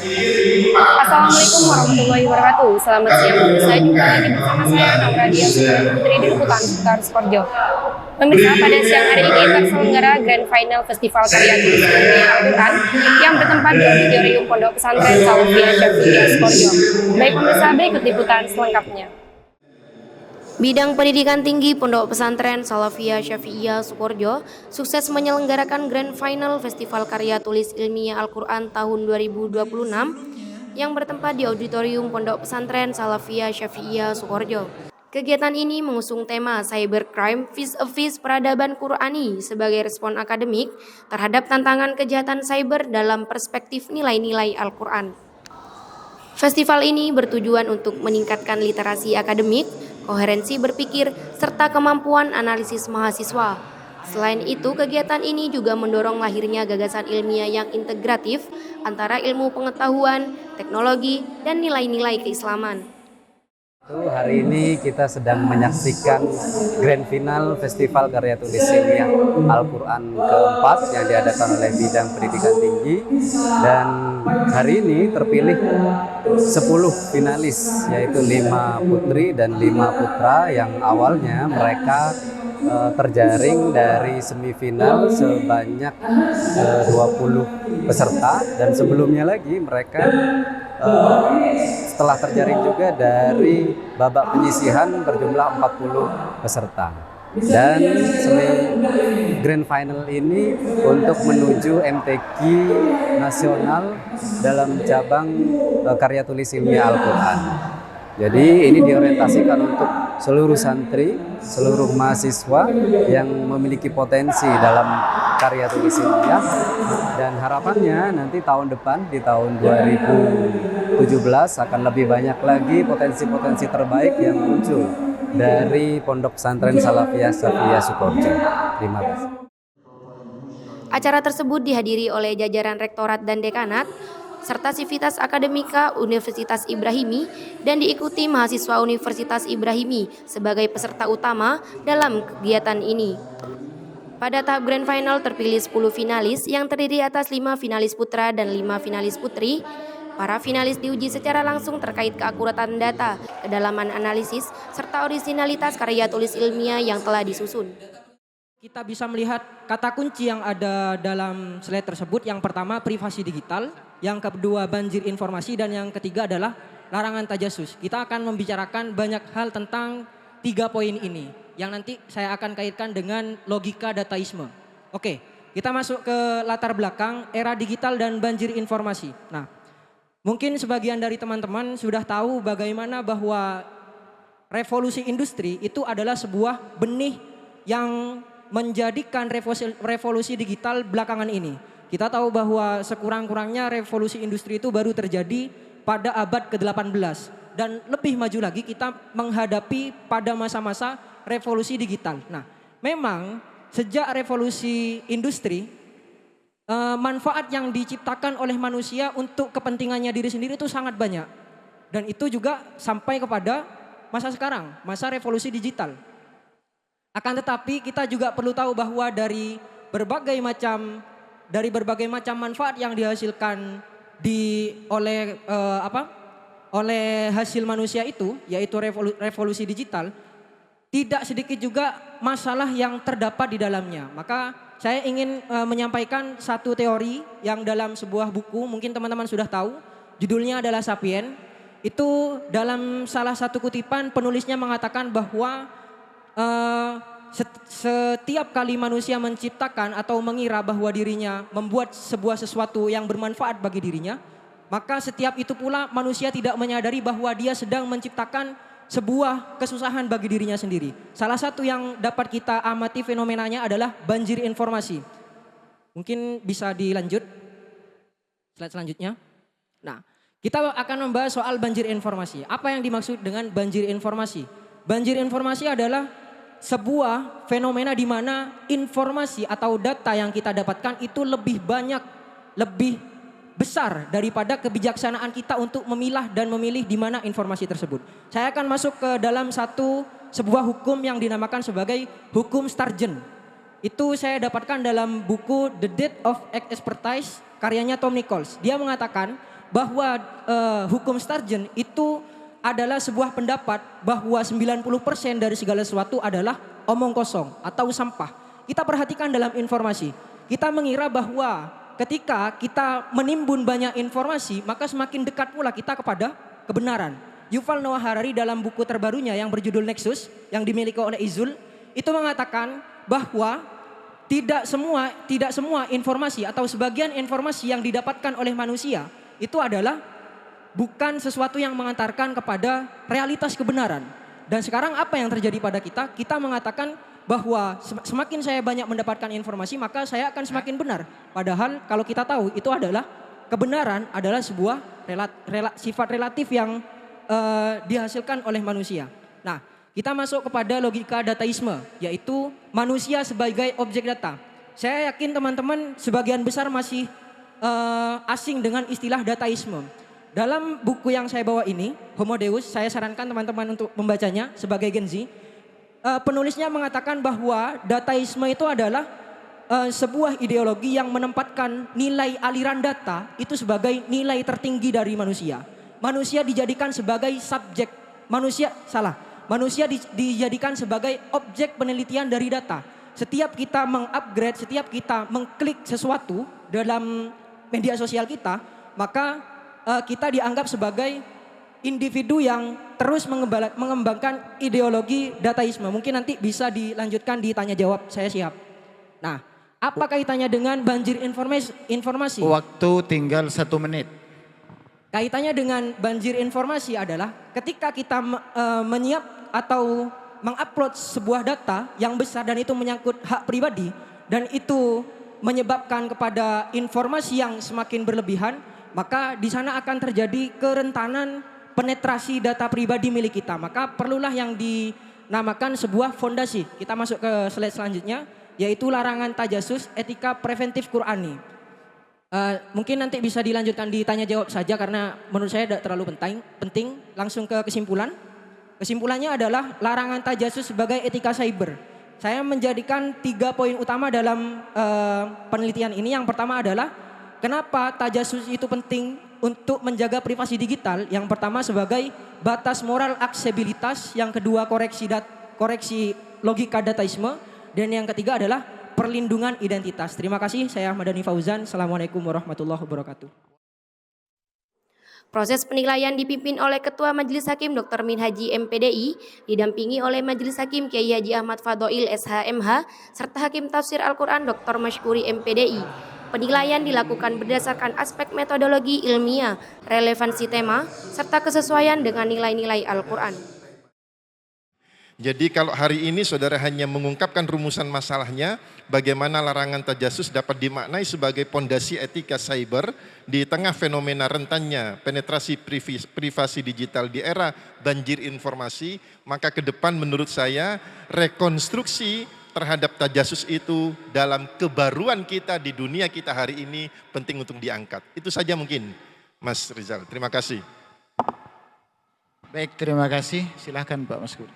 Assalamualaikum warahmatullahi wabarakatuh. Selamat siang pemirsa. Jumpa lagi bersama saya Naura Dian Putri di Liputan Seputar Skorjo. Pemirsa, pada siang hari ini terselenggara Grand Final Festival Karya Tulis Ilmiah Al-Quran yang bertempat di Auditorium Pondok Pesantren Salafiyah Syafi'iyah Skorjo. Baik pemirsa, berikut liputan selengkapnya. Bidang Pendidikan Tinggi Pondok Pesantren Salafiyah Syafi'iyah Sukoharjo sukses menyelenggarakan Grand Final Festival Karya Tulis Ilmiah Al-Quran tahun 2026 yang bertempat di Auditorium Pondok Pesantren Salafiyah Syafi'iyah Sukoharjo. Kegiatan ini mengusung tema Cybercrime Face a Face Peradaban Qurani sebagai respon akademik terhadap tantangan kejahatan cyber dalam perspektif nilai-nilai Al-Quran. Festival ini bertujuan untuk meningkatkan literasi akademik, koherensi berpikir, serta kemampuan analisis mahasiswa. Selain itu, kegiatan ini juga mendorong lahirnya gagasan ilmiah yang integratif antara ilmu pengetahuan, teknologi, dan nilai-nilai keislaman. Hari ini kita sedang menyaksikan Grand Final Festival Karya Tulis Ilmiah Al-Quran keempat yang diadakan oleh Bidang Pendidikan Tinggi, dan hari ini terpilih 10 finalis, yaitu 5 putri dan 5 putra yang awalnya mereka terjaring dari semifinal sebanyak 20 peserta, dan sebelumnya lagi mereka setelah terjaring juga dari babak penyisihan berjumlah 40 peserta. Dan semi Grand Final ini untuk menuju MTQ nasional dalam cabang karya tulis ilmiah Al-Quran. Jadi ini diorientasikan untuk seluruh santri, seluruh mahasiswa yang memiliki potensi dalam karya tulis ilmiah, dan harapannya nanti tahun depan di tahun 2017 akan lebih banyak lagi potensi-potensi terbaik yang muncul dari Pondok Pesantren Salafiyah Syafi'iyah Sukoharjo. Terima kasih. Acara tersebut dihadiri oleh jajaran rektorat dan dekanat serta Sivitas Akademika Universitas Ibrahimi dan diikuti mahasiswa Universitas Ibrahimi sebagai peserta utama dalam kegiatan ini. Pada tahap Grand Final terpilih 10 finalis yang terdiri atas 5 finalis putra dan 5 finalis putri. Para finalis diuji secara langsung terkait keakuratan data, kedalaman analisis, serta orisinalitas karya tulis ilmiah yang telah disusun. Kita bisa melihat kata kunci yang ada dalam slide tersebut. Yang pertama privasi digital, yang kedua banjir informasi, dan yang ketiga adalah larangan tajasus. Kita akan membicarakan banyak hal tentang 3 poin ini yang nanti saya akan kaitkan dengan logika dataisme. Oke, kita masuk ke latar belakang era digital dan banjir informasi. Nah, mungkin sebagian dari teman-teman sudah tahu bagaimana bahwa revolusi industri itu adalah sebuah benih yang menjadikan revolusi digital belakangan ini. Kita tahu bahwa sekurang-kurangnya revolusi industri itu baru terjadi pada abad ke-18. Dan lebih maju lagi kita menghadapi pada masa-masa revolusi digital. Nah, memang sejak revolusi industri, manfaat yang diciptakan oleh manusia untuk kepentingannya diri sendiri itu sangat banyak. Dan itu juga sampai kepada masa sekarang, masa revolusi digital. Akan tetapi kita juga perlu tahu bahwa dari berbagai macam manfaat yang dihasilkan oleh hasil manusia itu, yaitu revolusi digital, tidak sedikit juga masalah yang terdapat di dalamnya. Maka saya ingin menyampaikan satu teori yang dalam sebuah buku, mungkin teman-teman sudah tahu, judulnya adalah Sapien. Itu dalam salah satu kutipan penulisnya mengatakan bahwa setiap kali manusia menciptakan atau mengira bahwa dirinya membuat sesuatu yang bermanfaat bagi dirinya, maka setiap itu pula manusia tidak menyadari bahwa dia sedang menciptakan sebuah kesusahan bagi dirinya sendiri. Salah satu yang dapat kita amati fenomenanya adalah banjir informasi. Mungkin bisa dilanjut slide selanjutnya. Nah, kita akan membahas soal banjir informasi. Apa yang dimaksud dengan banjir informasi? Banjir informasi adalah sebuah fenomena di mana informasi atau data yang kita dapatkan itu lebih banyak, lebih besar daripada kebijaksanaan kita untuk memilah dan memilih di mana informasi tersebut. Saya akan masuk ke dalam sebuah hukum yang dinamakan sebagai hukum Sturgeon. Itu saya dapatkan dalam buku The Death of Expertise karyanya Tom Nichols. Dia mengatakan bahwa hukum Sturgeon itu adalah sebuah pendapat bahwa 90% dari segala sesuatu adalah omong kosong atau sampah. Kita perhatikan dalam informasi. Kita mengira bahwa ketika kita menimbun banyak informasi, maka semakin dekat pula kita kepada kebenaran. Yuval Noah Harari dalam buku terbarunya yang berjudul Nexus yang dimiliki oleh Izul itu mengatakan bahwa tidak semua informasi atau sebagian informasi yang didapatkan oleh manusia itu adalah bukan sesuatu yang mengantarkan kepada realitas kebenaran. Dan sekarang apa yang terjadi pada kita? Kita mengatakan bahwa semakin saya banyak mendapatkan informasi maka saya akan semakin benar. Padahal kalau kita tahu itu adalah kebenaran adalah sebuah sifat relatif yang dihasilkan oleh manusia. Nah, kita masuk kepada logika dataisme, yaitu manusia sebagai objek data. Saya yakin teman-teman sebagian besar masih asing dengan istilah dataisme. Dalam buku yang saya bawa ini, Homo Deus, saya sarankan teman-teman untuk membacanya sebagai Gen Z. Penulisnya mengatakan bahwa dataisme itu adalah sebuah ideologi yang menempatkan nilai aliran data itu sebagai nilai tertinggi dari manusia. Manusia dijadikan sebagai subjek, manusia dijadikan sebagai objek penelitian dari data. Setiap kita mengupgrade, setiap kita mengklik sesuatu dalam media sosial kita, maka kita dianggap sebagai individu yang terus mengembangkan ideologi dataisme. Mungkin nanti bisa dilanjutkan di tanya jawab, saya siap. Nah, apa kaitannya dengan banjir informasi? Waktu tinggal 1 menit. Kaitannya dengan banjir informasi adalah ketika kita menyiap atau mengupload sebuah data yang besar dan itu menyangkut hak pribadi dan itu menyebabkan kepada informasi yang semakin berlebihan, maka di sana akan terjadi kerentanan penetrasi data pribadi milik kita. Maka perlulah yang dinamakan sebuah fondasi. Kita masuk ke slide selanjutnya, yaitu larangan tajasus etika preventif Qur'ani. Mungkin nanti bisa dilanjutkan di tanya jawab saja karena menurut saya tidak terlalu penting. Langsung ke kesimpulan. Kesimpulannya adalah larangan tajasus sebagai etika cyber. Saya menjadikan 3 poin utama dalam penelitian ini. Yang pertama adalah kenapa tajasus itu penting untuk menjaga privasi digital? Yang pertama sebagai batas moral aksesibilitas, yang kedua koreksi logika dataisme, dan yang ketiga adalah perlindungan identitas. Terima kasih, saya Ahmad Dhani Fauzan. Assalamualaikum warahmatullahi wabarakatuh. Proses penilaian dipimpin oleh Ketua Majelis Hakim Dr. Min Haji MPDI, didampingi oleh Majelis Hakim Kiai Haji Ahmad Fadhoil SHMH, serta Hakim Tafsir Al-Quran Dr. Mashkuri MPDI. Penilaian dilakukan berdasarkan aspek metodologi ilmiah, relevansi tema, serta kesesuaian dengan nilai-nilai Al-Quran. Jadi kalau hari ini saudara hanya mengungkapkan rumusan masalahnya, bagaimana larangan tajasus dapat dimaknai sebagai pondasi etika cyber di tengah fenomena rentannya penetrasi privasi digital di era banjir informasi, maka ke depan menurut saya rekonstruksi terhadap tajasus itu dalam kebaruan kita di dunia kita hari ini penting untuk diangkat. Itu saja mungkin Mas Rizal. Terima kasih. Baik, terima kasih. Silahkan Pak Mas Guru.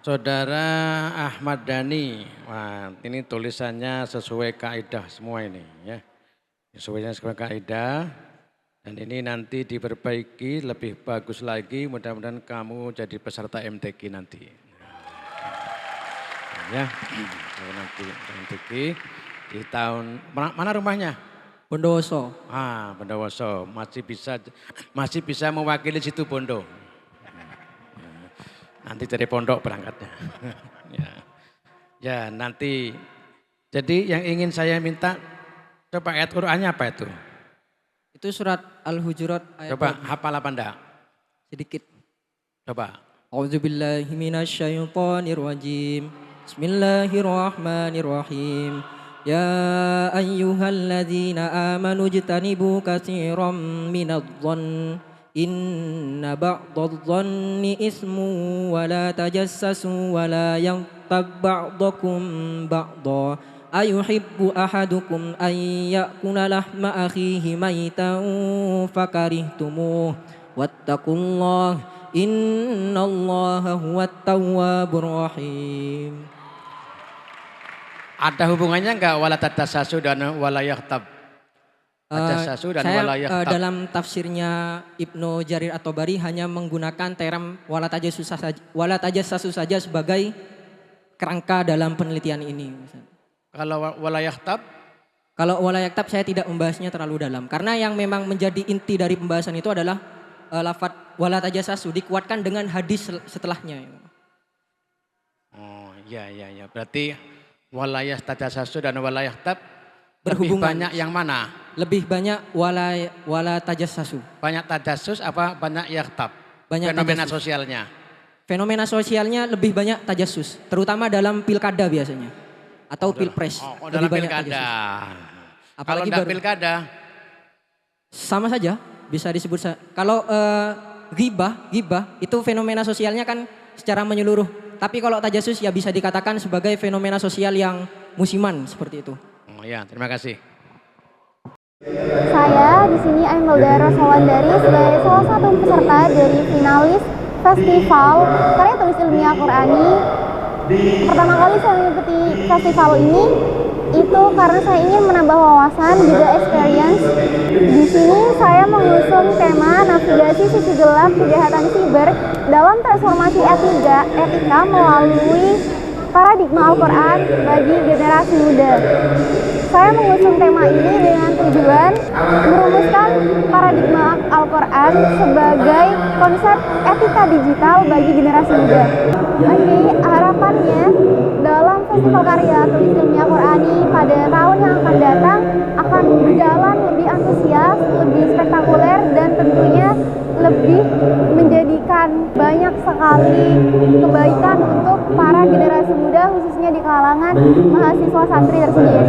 Saudara Ahmad Dhani, wah, ini tulisannya sesuai kaidah semua ini ya. Sesuai kaidah dan ini nanti diperbaiki lebih bagus lagi, mudah-mudahan kamu jadi peserta MTQ nanti. Ya, nanti MTQ di tahun mana rumahnya? Bondowoso. Bondowoso, masih bisa mewakili situ Bondo. Nanti dari pondok berangkatnya. Ya nanti. Jadi yang ingin saya minta, coba ayat Qur'annya apa itu? Itu surat Al-Hujurat ayat. Coba hafal apa enggak? Sedikit. Coba. A'udzubillahi minasyaitonirrajim. Bismillahirrahmanirrahim. Ya ayyuhalladzina amanu jtanibu katsiran minadh-dhann. Inna ba'dadh-dhanni ismu wa la tajassasu wa la yaghtab ba'dukum ba'dha ayuhibbu ahadukum an ya'kula lahma akhihi maytan fakarihtumuh wattaqullaha innallaha huwat tawwabur rahim. Ada hubungannya enggak wala tajassasu dan wala yaghtab? Tajasasu dan Saya wala yaghtab. dalam tafsirnya Ibnu Jarir At-Tabari hanya menggunakan term wala tajassasu saja sebagai kerangka dalam penelitian ini. Kalau wala yaghtab, Kalau wala yaghtab saya tidak membahasnya terlalu dalam karena yang memang menjadi inti dari pembahasan itu adalah lafadz wala tajassasu dikuatkan dengan hadis setelahnya. oh iya. Berarti wala tajasasu dan wala yaghtab lebih Berhubungan. banyak yang mana? Lebih banyak wala tajassasu. Banyak tajasus apa banyak yaghtab? Banyak Fenomena tajasus. sosialnya. Fenomena sosialnya lebih banyak tajassus, terutama dalam pilkada biasanya atau pilpres. Oh, lebih dalam banyak pilkada. tajassus. Kalau Apalagi tidak baru- pilkada, Sama saja bisa disebut kalau ghibah itu fenomena sosialnya kan secara menyeluruh. Tapi kalau tajassus ya bisa dikatakan sebagai fenomena sosial yang musiman seperti itu. oh ya, terima kasih. Saya di sini Ainulda Rosawandari sebagai salah satu peserta dari finalis Festival Karya Tulis Ilmiah Qur'ani. Pertama kali saya mengikuti festival ini itu karena saya ingin menambah wawasan juga experience. Di sini saya mengusung tema navigasi sisi gelap kejahatan siber dalam transformasi etika melalui paradigma Al-Quran bagi generasi muda. Saya mengusung tema ini dengan tujuan merumuskan paradigma Al-Quran sebagai konsep etika digital bagi generasi muda. Oke, harapannya dalam Festival Karya Tulis Ilmiah Qur'ani pada tahun yang akan datang akan berjalan lebih antusias, lebih spektakuler dan tentunya lebih menjadikan banyak sekali kebaikan untuk para generasi muda khususnya di kalangan mahasiswa santri tersendiri.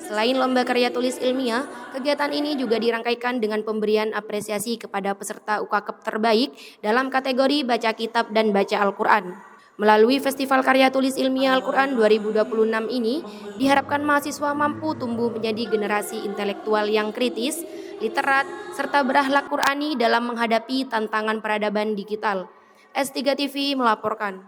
Selain lomba karya tulis ilmiah, kegiatan ini juga dirangkaikan dengan pemberian apresiasi kepada peserta UKKEP terbaik dalam kategori baca kitab dan baca Al-Quran. Melalui Festival Karya Tulis Ilmiah Al-Quran 2026 ini, diharapkan mahasiswa mampu tumbuh menjadi generasi intelektual yang kritis, literat, serta berakhlak Qur'ani dalam menghadapi tantangan peradaban digital. S3 TV melaporkan.